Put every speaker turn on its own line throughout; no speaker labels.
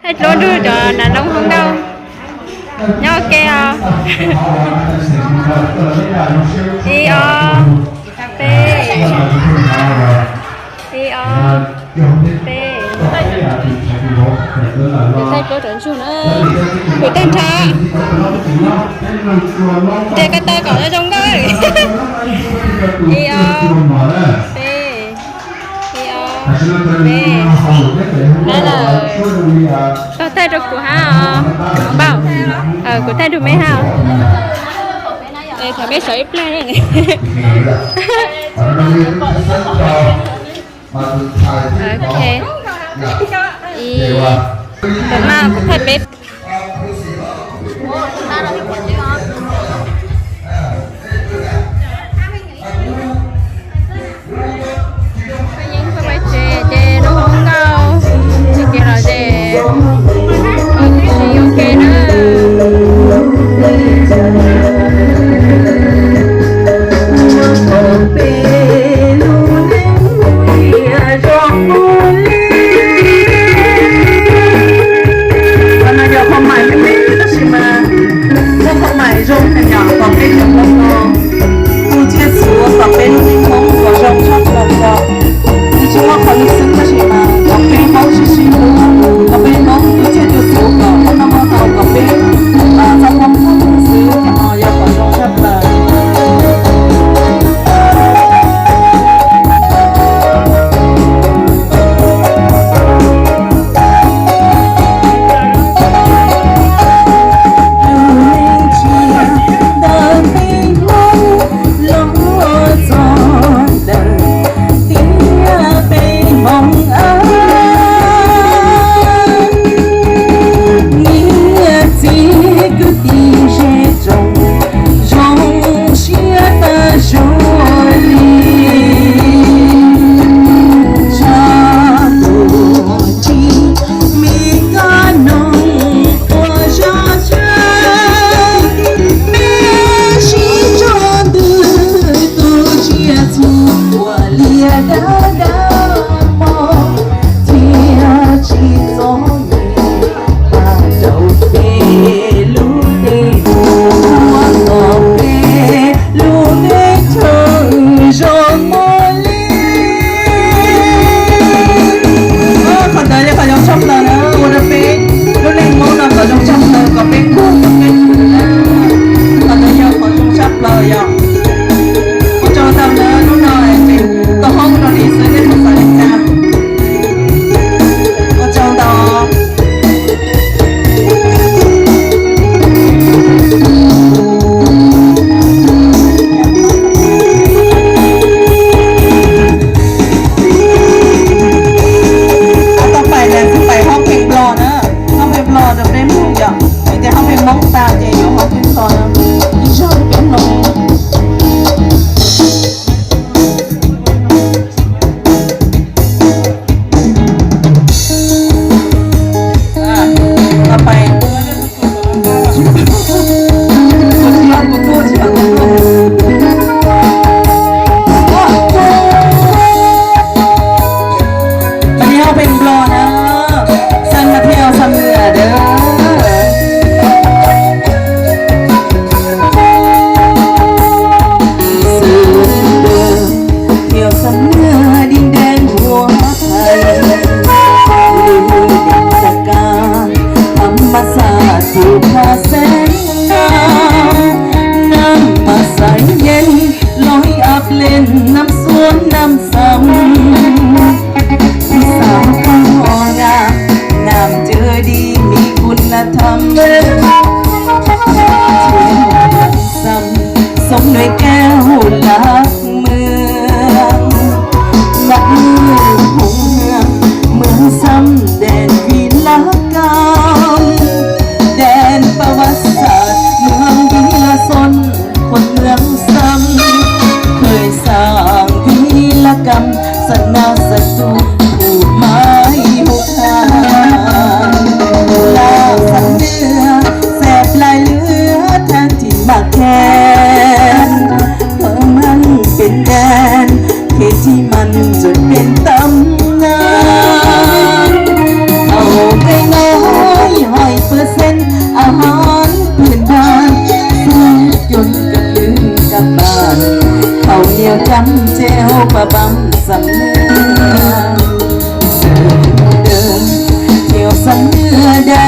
hết luôn đưa cho đàn ông không đâu nhau kê à đi à p đi à p tay có trận xuống nữa bị tên cha để cái tay còn ở trong cái đi à p đi à p đây là tao tay được của ha bảo của tay được mấy ha đây phải mấy sợi plan này ok mà thật biết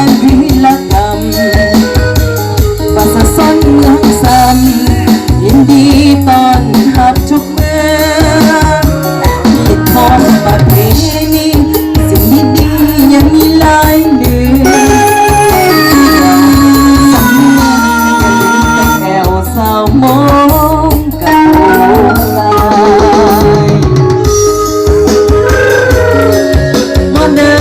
งวิลกรรมประสาทซ้อนเมืองซ้ำยินดีต้อนรับทุกเมื่อที่ทองประเพณีสิ่งดีๆยังมีหลายเหลือสำเนียงแก้วสาวมองกับลายมาเดิ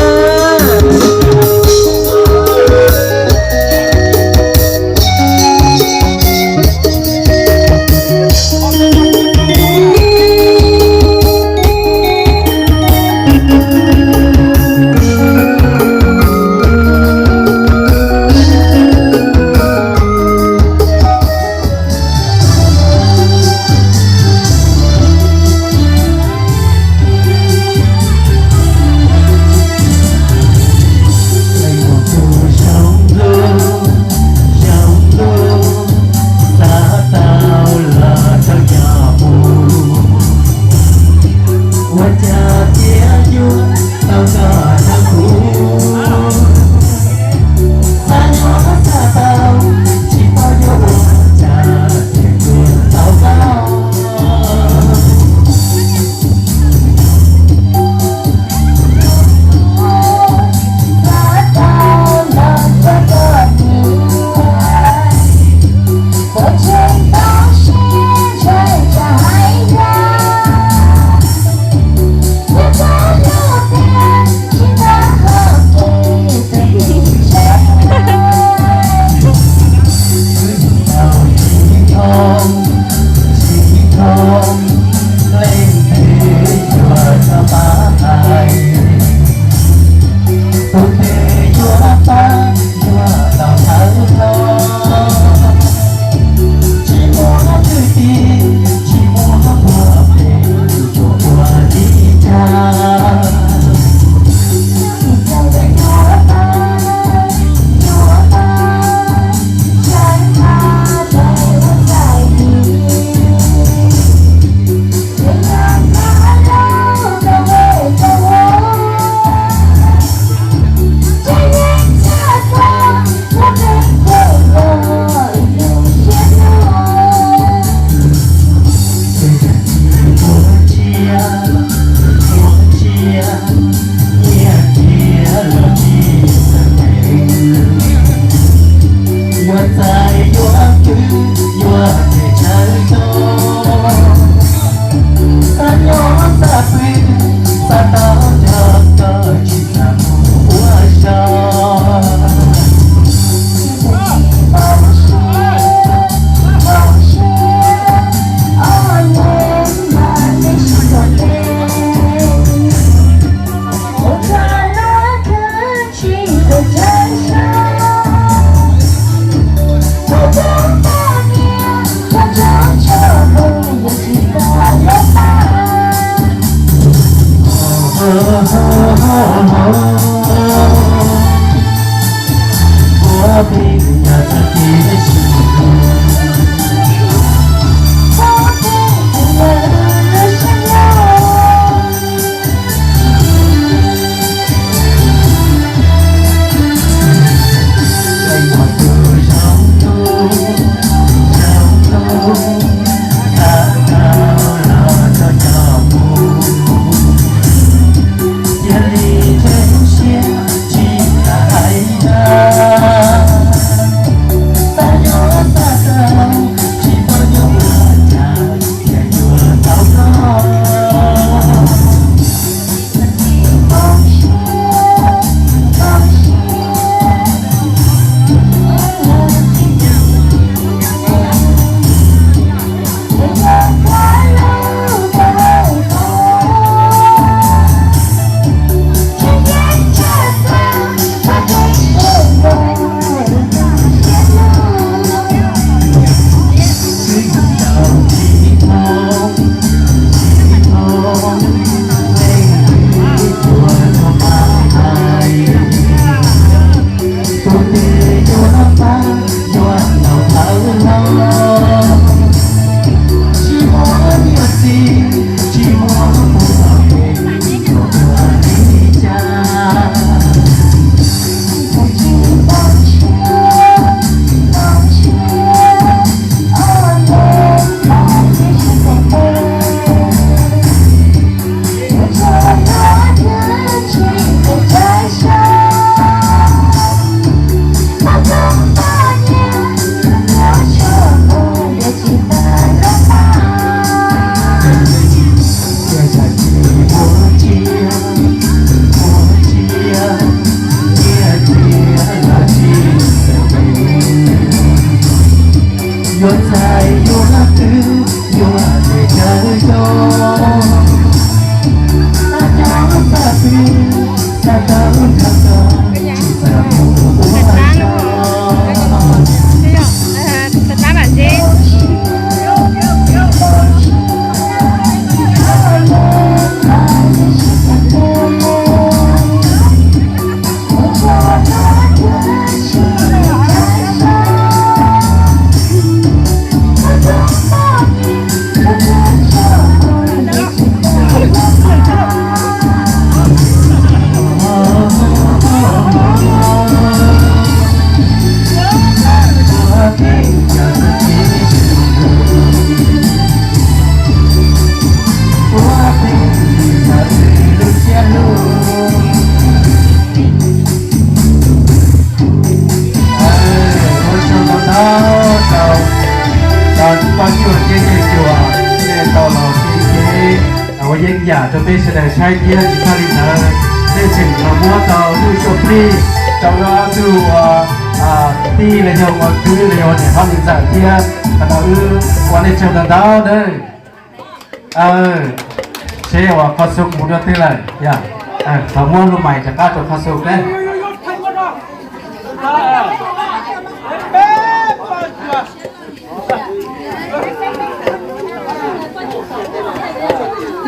特别是在夏天吉他里头，这整个摸到都说地，找到就地来用我คือ来用เนี่ยเขาหนึ่งจากเที่ยแต่เราวันนี้เจ้าดาวเลยเชื่อว่าข้อสุขมุดตีเลยอย่าถ้าม้วนรู้ใหม่จะกล้าตัวข้อสุขเลย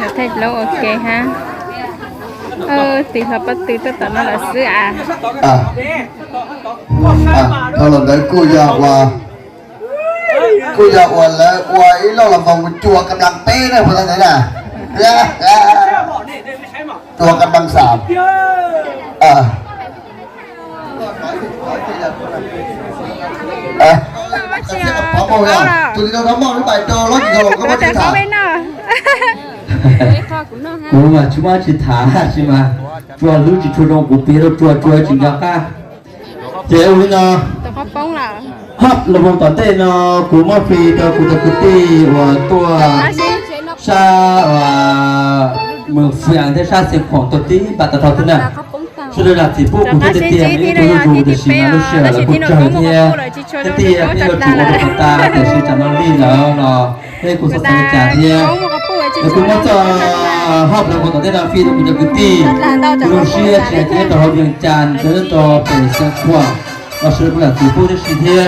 Nó thấy lâu ok ha. Thì hợp bất tử tất cả nó là sữa à.
ตอนนั้นกูอยากว่าแล้วไว้เราละมองจัวกำลังเป๊ะนะพอตอนนั้นน่ะจัวกำลังสามพอมองแล้วจุดที่เรามองหรือไปจอรถกี่กิโลก็ไม่ถึงถาม
กูมาชิมาชิถาชิมาจัวรู้จิตชวนกูปีเราจัวจริงจังก้าเจ้าวินา
Tôi có bóng là
ฮับระบบต่อเต้นกูมาฟรีตัวกูจะกูตีว่าตัวชาเมืองเฟียงที่ชาเสียงของตัวตีบัตรทอทุนน่ะช่วยระดับสิพวกกูจะเตรียมนี่ตัวดูจะชิมาลูเชียแล้วกูจ่ายเที่ยจะเตรียมที่เราถูกเอาตาแต่ชื่อจำนวนนี่แล้วเนาะให้กูสดใสจ่ายเที่ยแล้วกูมาจะฮับระบบต่อเต้นฟรีตัวกูจะกูตีลูเชียจ่ายเที่ยต่อเวียงจันทร์จะต่อเป็นเสียงขวางเราช่วยระดับสิพวกจะชิเที่ย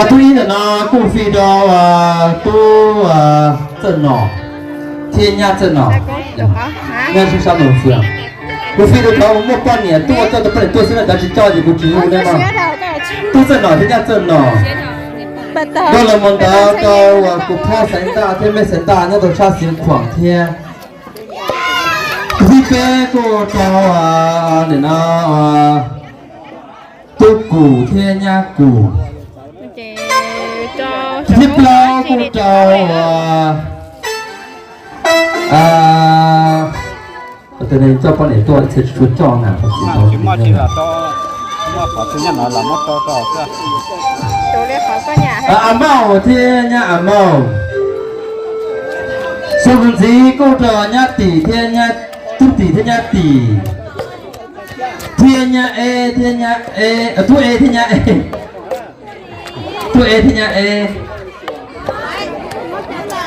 ตัวนี้นะกูฟีดตัวเจ้าหนอเทียนยาเจ้าหนองั้นชื่อชาวหนุ่มเฟืองกูฟีดเขาเมื่อก่อนเนี่ยตัวเจ้าตัวเป็นตัวเสื้อดาวจีจ้าจีกูจีรู้ได้มั้งตัวเจ้าหนอเทียนยาเจ้าหนอก็เลยมันตัวกูพ่อเส้นตาเทียนไม่เส้นตาเนี่ยตัวชาเสียงขวางเทียพี่เป้กูตัวเนี่ยนะตัวกูเทียนยากูที่เปล่ากูเจ้าตัวนี้เจ้าป้อนไหนตัวเสร็จชุดจองอ่ะผมจะ
mà chỉ là to phở thứ nhất là nó to cơ
Tôi lấy khó có nhà
อาเมาเทียนอาเมาสุนทรีกูเจ้าญาติเทียนทุกตีเทียนตีเทียนเอเทียนเอตัวเอเทียนเอตัวเอที่เนี่ย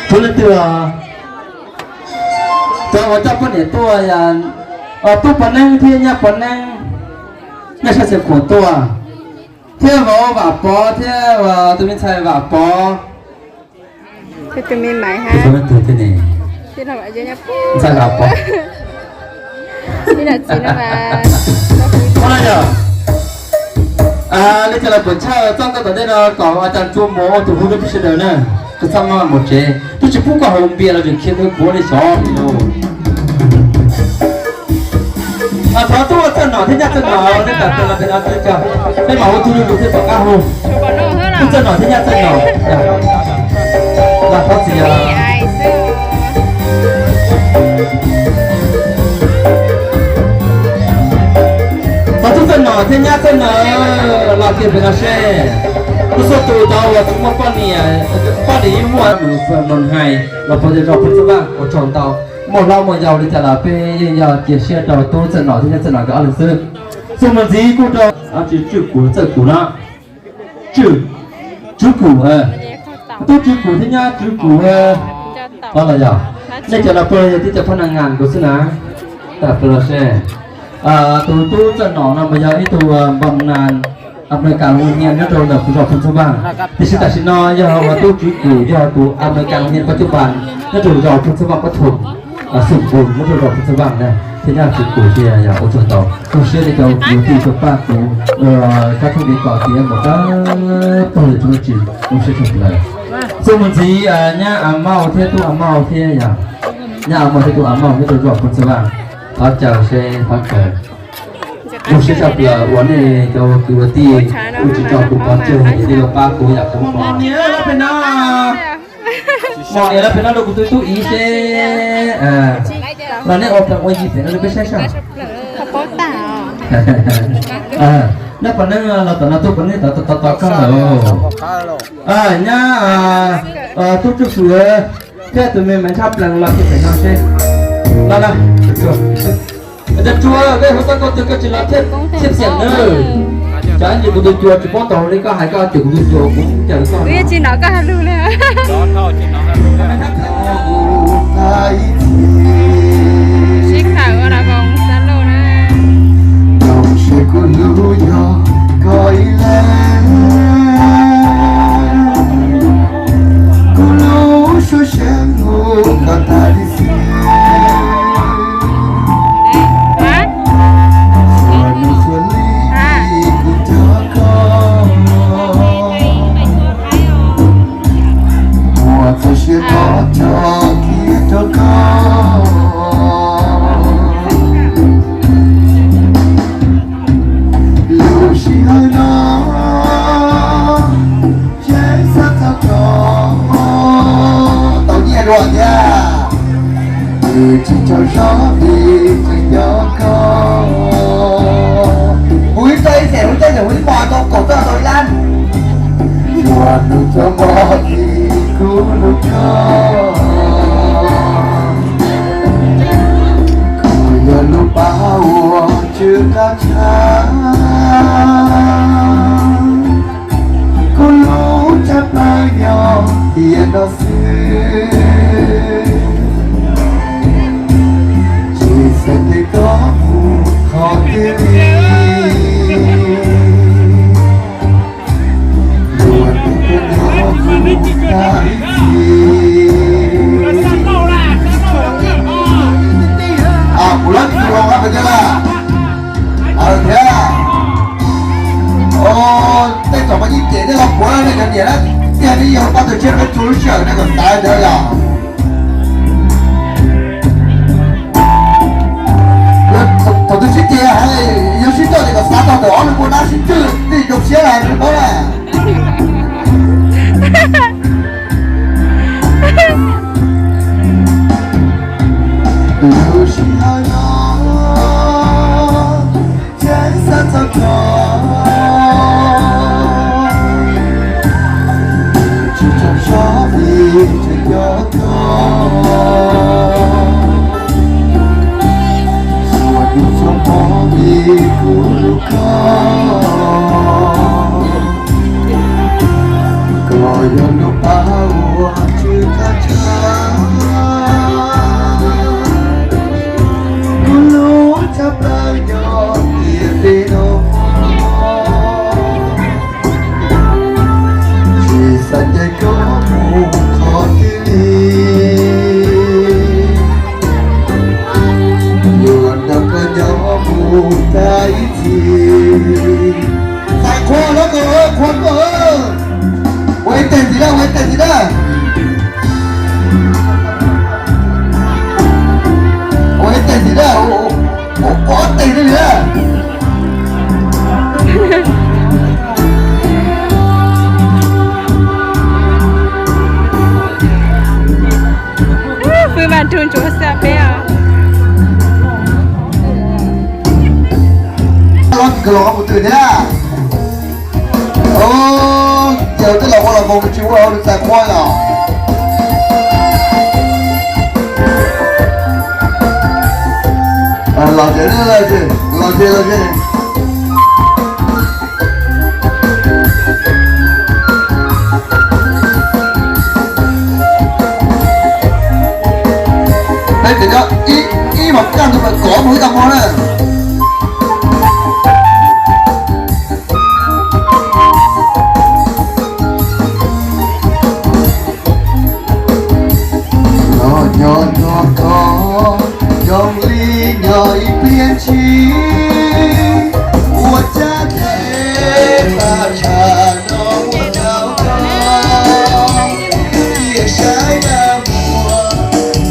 ทุเรศตัวจะว่าจะเป็นตัวอย่างตัวปนังที่เนี่ยปนังไม่ใช่เสียขวดตัวเที่ยวว่าปอเที่ยวตัวมินใช่ว่าปอ
Thì tôi mình mãi ha
ตัวมันตัวที่นี่
Thì là vậy chứ nhá
ใช่ว่าปอ
Thì là chỉ là mà
ว่าอะไรนี่จะเราเปิดเช่าต้องก็ต่อได้เราก่อนอาจารย์จูโมถูกพูดไม่ใช่เดินนะก็ทำมาหมดเจทุกชิ้นพูดกับโฮมเบียร์เราจะเขียนด้วยหัวในซองอยู่พอตัวเจ้าหน่อที่เจ้าหน่อได้แบบเป็นอะไรเป็นอะไรจ้ะไม่หมายว่าทุกอยู่ที่ปากกาโฮ
Tôi có nô hơn
ทุก
à
เจ้าหน่อที่เจ้าหน่อแล้วเขาเสีย
Thì ai xưa
พอทุกเจ้าหน่อที่เจ้าหน่อเราเขียนเป็นอะไรทุกส่วนตัวเราทุกมาป้อนเนี่ยป้อนนี้มัวหนูเฟื่องนนไฮเราพอจะรอพัฒนาอดทนเตาหมดเราหมดยาวเลยจะลาไปยังยาวเกี่ยวเชื่อเราตัวเจ้าหน่อที่เจ้าหน่อก็อะไรซึ่งสมัยนี้กูเราจืดกูเจ้ากูนะจืดกูตัวจืดกูที่เนี่ยจืดกูตอนอะไรในจะเราเปิดที่จะพนักงานกูสินะแต่เปิดเช่ตัวเจ้าหน่อนะมายาวไอตัวบำนาญอเมริกาโรงเรียนนั่นเราเนี่ยคุณรอคุณชาวบ้านที่สิตาชินอยาว่าตัวจืดกูยาตัวอเมริกาโรงเรียนปัจจุบันนั่นเรารอคุณชาวบ้านปฐมสุขบุญนั่นเรารอคุณชาวบ้านนะที่น่าจืดกูที่อยากอุจจาระกูเชื่อในการอยู่ที่สุภาพกูถ้าทุกทีก่อนที่หมดแล้วตัวเลยตัวจืดกูเชื่อถูกเลยสมัยนี้เนี่ยอาเมาเที่ยวตัวอาเมาเที่ยวอย่างเนี่ยอาเมาเที่ยวตัวอาเมาที่เรารอคุณชาวบ้านเขาจะเชื่อเขาเกิดกูเชื่อชอบเลยวันนี้เราคือวันที่กูจะจอดกูก่อนเจอที่เราป้ากูอยากกูมองเนี่ยแล้วเป็นน้ามองเนี่ยแล้วเป็นน้าเรากูตัวอีเช่เราเนี่ยออกจากวันยี่สิบเราไม่ใช่ใช่
Không có tảo
แล้วปนนั้นเราตอนนั้นตัวปนนี้ต่อกันเหรอเนี่ยทุกจุดสวย
thế tụi mình mới chấp lần lọt thì phải nói thế đó làจะจัวได้เขาต้องก็จะละเทียบเสียงเนอะจะอันอยู่บนตัวจัวจะป้อนต่อนี่ก็หายก็จุดบนจัวcũng chẳng có
วิจินnó có hạt luôn nè
đó thôi chị nó
chiếc thảo ở là vòng sắn luôn nè
Dòng sẽ có lưu nhỏ gọi lên Cô lũ số sáng ngủ cả ta đi xe
hả
Và đi xuân ly cùng cho con Mùa phải sẽ có cho kia cho con Lưu sĩ hơi nó Chế sắc thật đó Tao nhẹ rồi nha Từ chỉ cho gió đi chỉ cho con Mũi tay sẽ mũi bò to cổ to rồi lan Mùa nước cho bò thì cứu nước cho Cười giờ lúc bao chưa các cha Cô lũ chắc tay nhau hiện đó xưa Chỉ sẽ thấy có một khó tiêu đi Buồn cái nó không cái gì À, của lớp thì không phải chứ là thế à Ồ, đây có bao nhiêu tiền đấy không? Của này cần gì đó Tiền đi nhiều bắt đầu trên cái chú sợ này còn tài nữa à Tổng tư xin tiền hay Yêu xin tôi thì có sát tao đó Nên cô đã xin chứ Thì đục xe là được đó nè Lưu sĩ hơi nó Trái sát sao có Chỉ trong gió vì chỉ cho con Mùa đi trong bó vì cứu con Gọi cho lúc bao chưa cả cha Cô lũ chấp lời nhỏ tiền đi đâu Chỉ sẵn dây có một khó tiêu đi Nhuận đâu có nhỏ một cái gì Phải khoa đó cô ơi, khoa cô ơi Quay tiền gì đó, quay tiền gì đó Quay tiền gì đó, có tiền gì đó
Phương bàn trùn chúa xe bé à
Lót cái lọ một từ nhá Ô, giờ cái lọ là một cái chú ơi, được xài khoai nào Lọ chế đi, lọ chế Đây để cho ý mà căn thì phải có mũi tao ngon này nhỏ có dòng ly nhợi biên chi của cha thế ta trả nó một đau cao chia trái đã mùa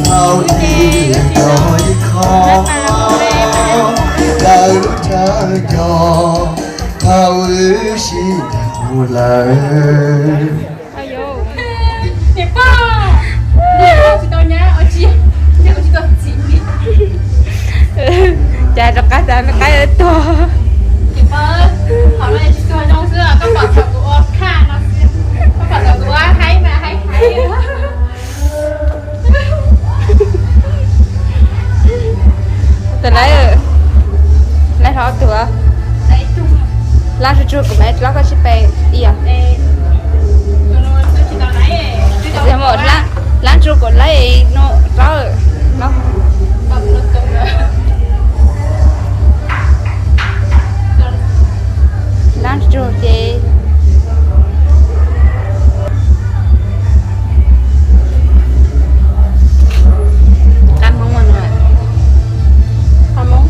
hào đi đôi khó đau cha cho hào ư xin một lời
Chà cho cái ở to
họ nói là tôi trong xưa các bạn tập của Oscar nó các bạn tập của hay mà hay
từ lấy thọ cửa
Lấy chung
lá cho chuột của mẹ lá có chip bè đi à
Ê Tôi chỉ cần lấy
giờ một lá chuột của lấy nó rõ nó
Cầm nó cầm nữa
lá chuột gì ăn món ngon rồi ăn món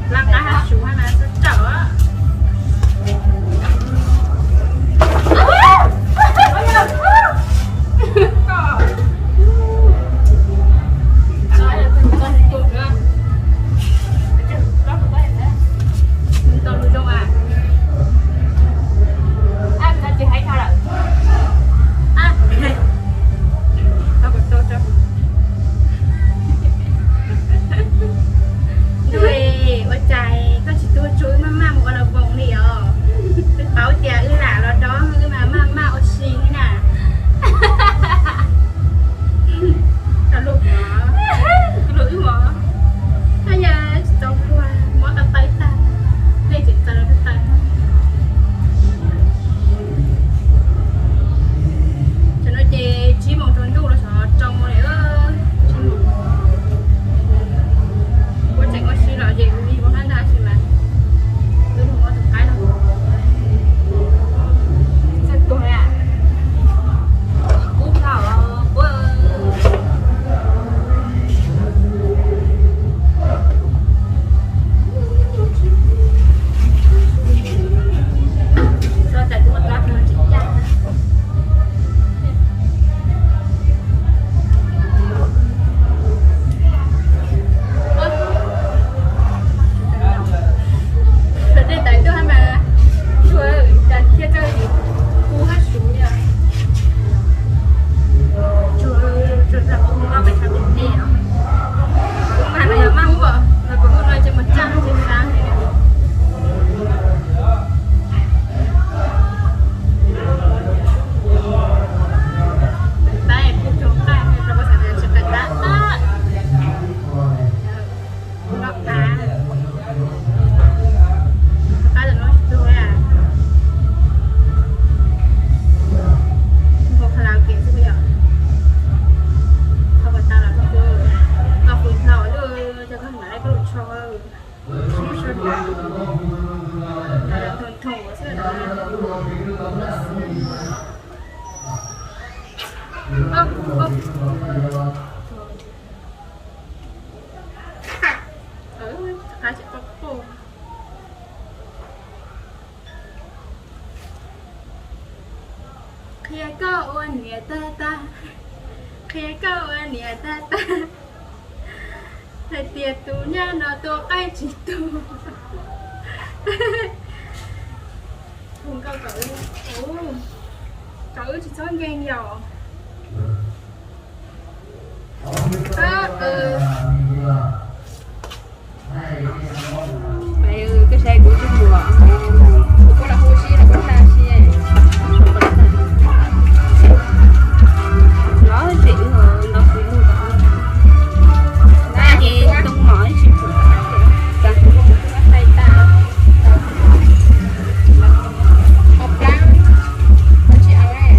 Làm cái hạt chú hay là rất chở á Kia có ôn nhẹ ta ta Kia có ôn nhẹ ta ta Thầy tiệt tù nha nó tù cái chỉ tù Không có cỡ chỉ cho ghen dò
mẹ ơi cái xe của chúng mùa có là Hoshi là có la xe nó chịu rồi nó chịu luôn là gì tung mỏi chịu ta tay ta hộp lá nó chịu ấy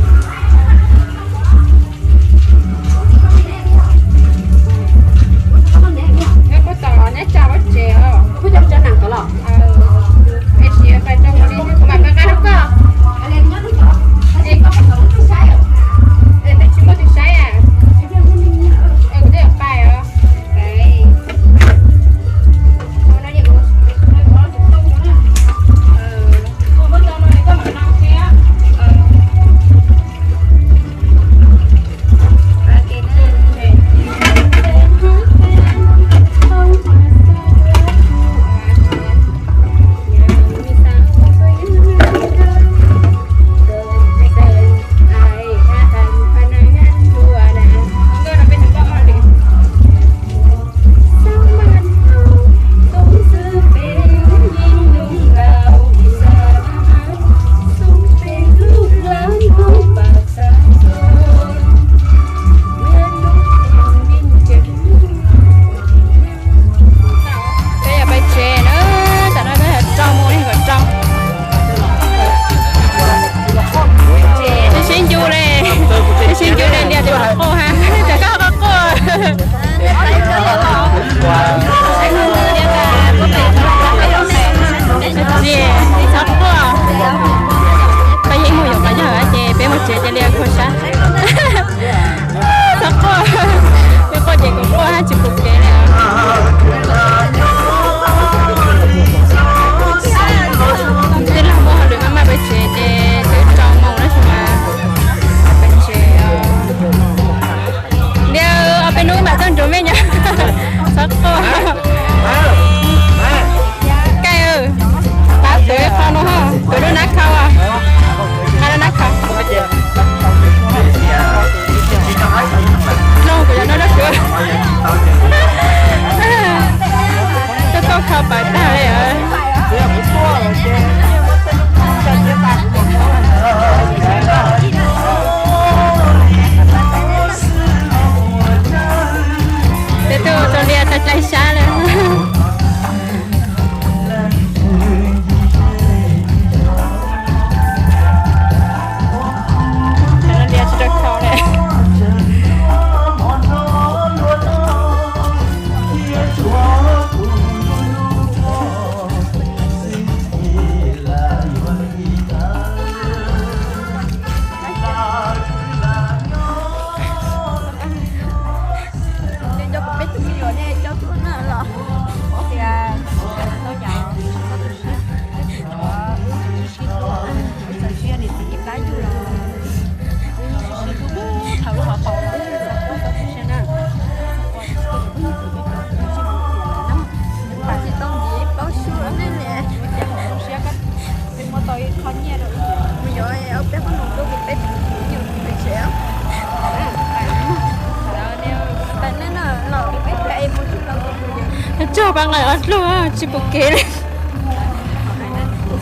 bang lại ăn luôn á chỉ bục kế này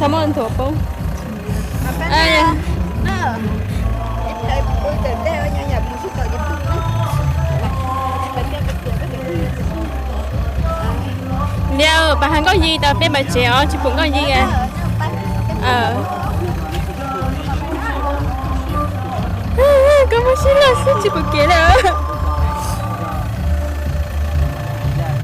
sao mà ăn thua không ai đeo bà hắn có gì tao biết bà chéo chỉ bụng có gì à có một xin là xin chỉ bục kế nữa